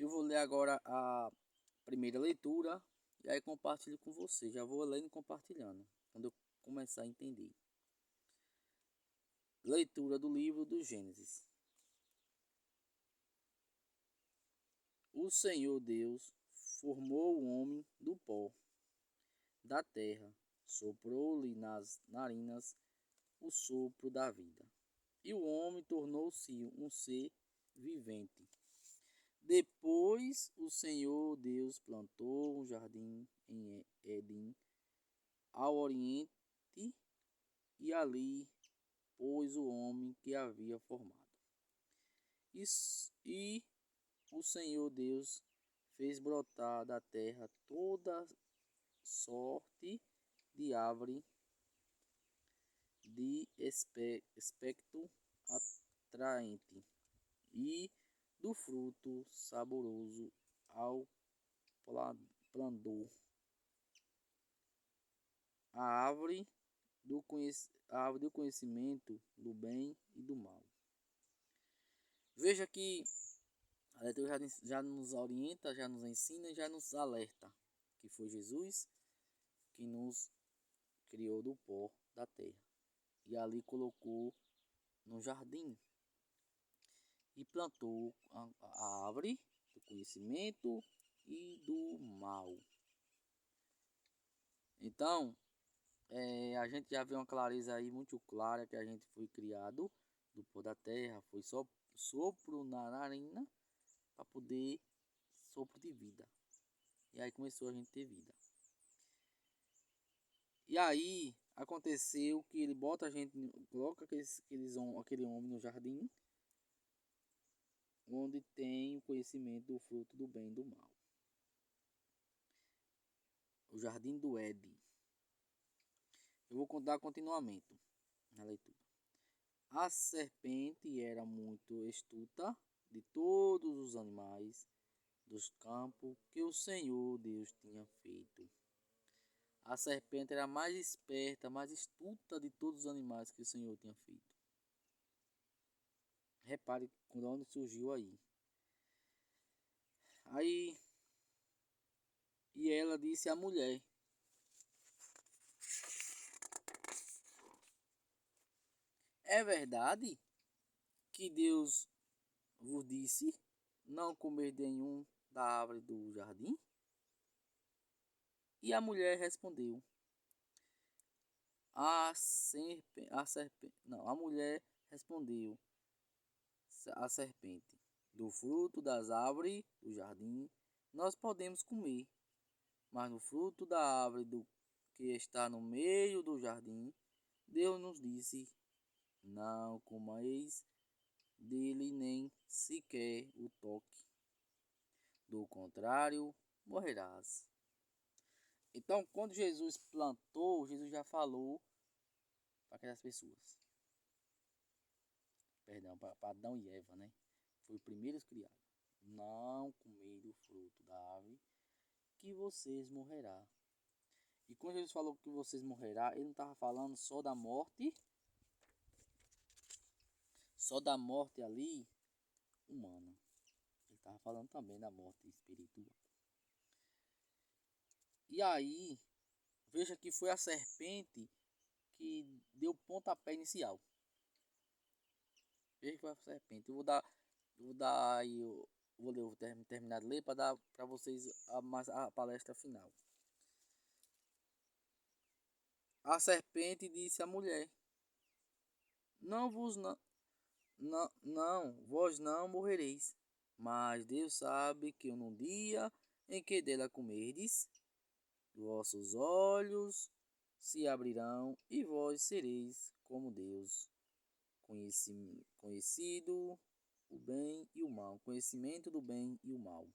Eu vou ler agora a primeira leitura e aí compartilho com você. Já vou lendo e compartilhando, quando eu começar a entender. Leitura do livro do Gênesis. O Senhor Deus formou o homem do pó da terra, soprou-lhe nas narinas o sopro da vida, e o homem tornou-se um ser vivente. Depois o Senhor Deus plantou um jardim em Éden, ao oriente, e ali pôs o homem que havia formado. E o Senhor Deus fez brotar da terra toda sorte de árvore de aspecto atraente e do fruto saboroso ao plandor. A árvore do conhecimento do bem e do mal. Veja que a leitura já nos orienta, já nos ensina e já nos alerta que foi Jesus que nos criou do pó da terra e ali colocou no jardim e plantou a árvore do conhecimento e do mal. Então, a gente já vê uma clareza aí muito clara que a gente foi criado do pó da terra, foi só sopro na narina para poder sopro de vida. E aí começou a gente ter vida. E aí aconteceu que ele bota a gente, coloca aquele homem no jardim, onde tem o conhecimento do fruto do bem e do mal. O jardim do Éden. Eu vou contar continuamente na leitura. A serpente era muito astuta de todos os animais dos campos que o Senhor Deus tinha feito. A serpente era a mais esperta, mais astuta de todos os animais que o Senhor tinha feito. Repare quando surgiu aí. E ela disse à mulher: é verdade que Deus vos disse não comer de nenhum da árvore do jardim? E a mulher respondeu: a mulher respondeu à serpente: do fruto das árvores do jardim nós podemos comer, mas no fruto da árvore que está no meio do jardim, Deus nos disse: não comeis dele nem sequer o toque, do contrário morrerás. Então, quando Jesus plantou, Jesus já falou para aquelas pessoas. Perdão, para Adão e Eva, né? Foi o primeiro criado. Não comer do fruto da árvore, que vocês morrerá. E quando Jesus falou que vocês morrerá, ele não estava falando só da morte ali humana. Ele estava falando também da morte espiritual. E aí, veja que foi a serpente que deu o pontapé inicial. Veja que foi a serpente. Eu vou dar aí, vou terminar de ler para dar para vocês a palestra final. A serpente disse à mulher: vós não morrereis, mas Deus sabe que no dia em que dela comerdes, vossos olhos se abrirão e vós sereis como Deus, conhecido o bem e o mal, conhecimento do bem e o mal.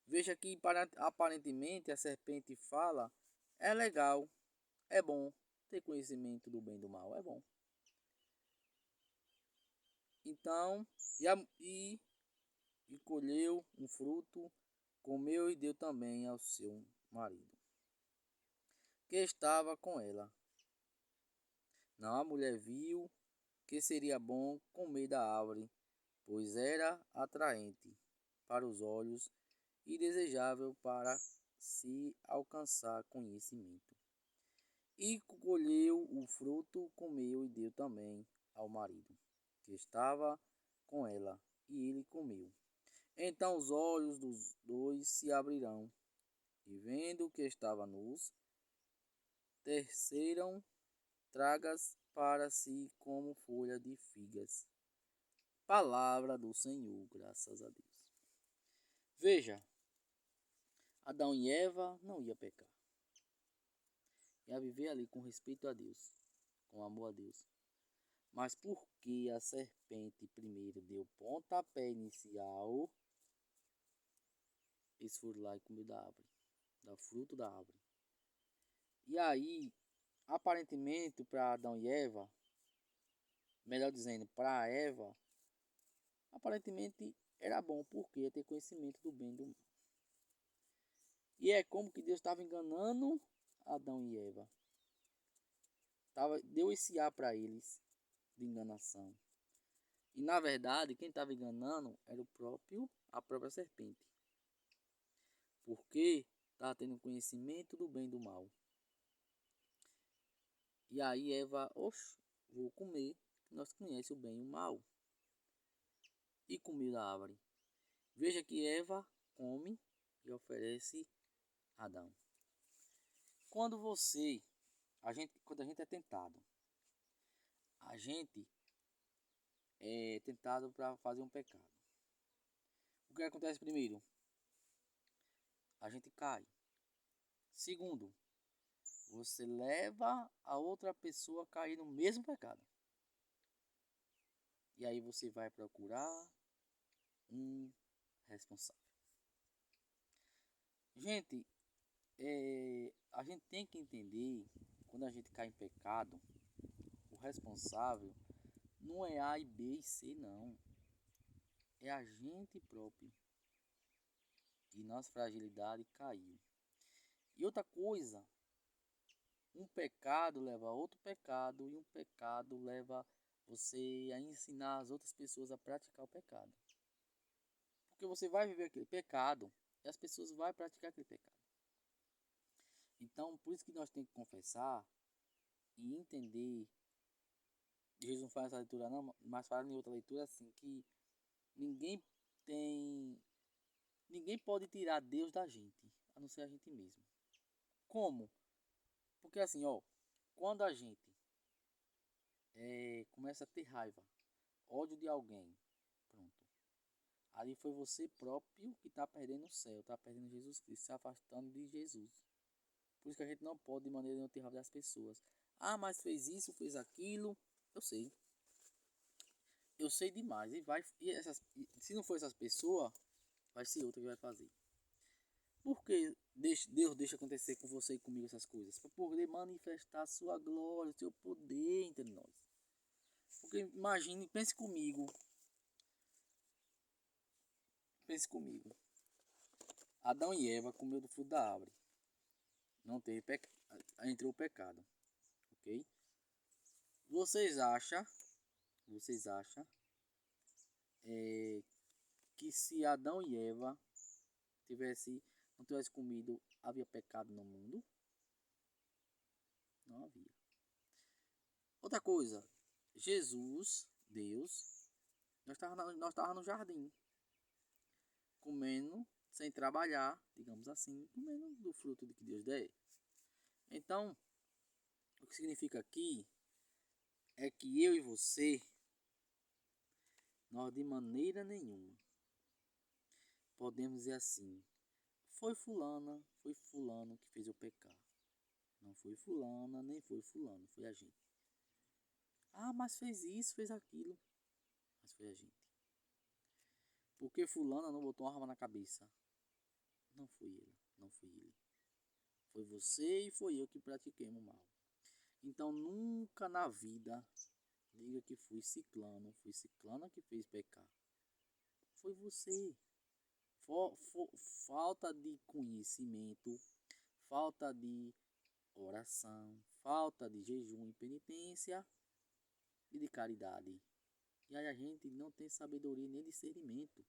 Veja que aparentemente a serpente fala: é legal, é bom ter conhecimento do bem e do mal, é bom. Então, e colheu um fruto, comeu e deu também ao seu marido, que estava com ela. Não, a mulher viu que seria bom comer da árvore, pois era atraente para os olhos e desejável para se alcançar conhecimento. E colheu o fruto, comeu e deu também ao marido, que estava com ela, e ele comeu. Então os olhos dos dois se abrirão, e vendo que estava nus, teceram tragas para si como folha de figas. Palavra do Senhor, graças a Deus. Veja, Adão e Eva não iam pecar. Ia viver ali com respeito a Deus, com amor a Deus. Mas porque a serpente primeiro deu pontapé inicial, eles foram lá e comeram da árvore, do fruto da árvore. E aí, aparentemente, para Adão e Eva, melhor dizendo, para Eva, aparentemente era bom, porque ia ter conhecimento do bem e do mal. E é como que Deus estava enganando Adão e Eva. Deu esse ar para eles de enganação. E na verdade, quem estava enganando era a própria serpente. Porque estava tendo conhecimento do bem e do mal. E aí Eva, vou comer, nós conhecemos o bem e o mal. E comeu da árvore. Veja que Eva come e oferece a Adão. Quando a gente é tentado, a gente é tentado para fazer um pecado. O que acontece primeiro? A gente cai. Segundo, você leva a outra pessoa a cair no mesmo pecado. E aí você vai procurar um responsável. Gente, a gente tem que entender, quando a gente cai em pecado, o responsável não é A e B e C, não. É a gente próprio. E nossa fragilidade caiu. E outra coisa, um pecado leva a outro pecado, e um pecado leva você a ensinar as outras pessoas a praticar o pecado. Porque você vai viver aquele pecado e as pessoas vão praticar aquele pecado. Então, por isso que nós temos que confessar e entender. Jesus não faz essa leitura não, mas fala em outra leitura assim, que ninguém pode tirar Deus da gente, a não ser a gente mesmo. Como? Porque assim, quando a gente começa a ter raiva, ódio de alguém, pronto. Ali foi você próprio que está perdendo o céu, está perdendo Jesus Cristo, se afastando de Jesus. Por isso que a gente não pode de maneira nenhuma ter raiva das pessoas. Ah, mas fez isso, fez aquilo. Eu sei. Eu sei demais. Se não for essas pessoas, vai ser outra que vai fazer. Por que Deus deixa acontecer com você e comigo essas coisas? Para poder manifestar a sua glória, o seu poder entre nós. Porque imagine, pense comigo. Pense comigo. Adão e Eva comeu do fruto da árvore. Não teve pecado. Entrou o pecado. Ok? Vocês acham que se Adão e Eva não tivesse comido, havia pecado no mundo? Não havia. Outra coisa, Jesus, Deus, nós estávamos no jardim, comendo, sem trabalhar, digamos assim, comendo do fruto de que Deus der. Então, o que significa aqui é que eu e você, nós de maneira nenhuma podemos dizer assim, foi fulano que fez eu pecar. Não foi fulana, nem foi fulano, foi a gente. Ah, mas fez isso, fez aquilo. Mas foi a gente. Porque fulana não botou uma arma na cabeça. Não foi ele, não foi ele. Foi você e foi eu que pratiquemos mal. Então nunca na vida diga que foi ciclana que fez pecar. Foi você. Falta de conhecimento, falta de oração, falta de jejum e penitência e de caridade. E aí a gente não tem sabedoria nem discernimento.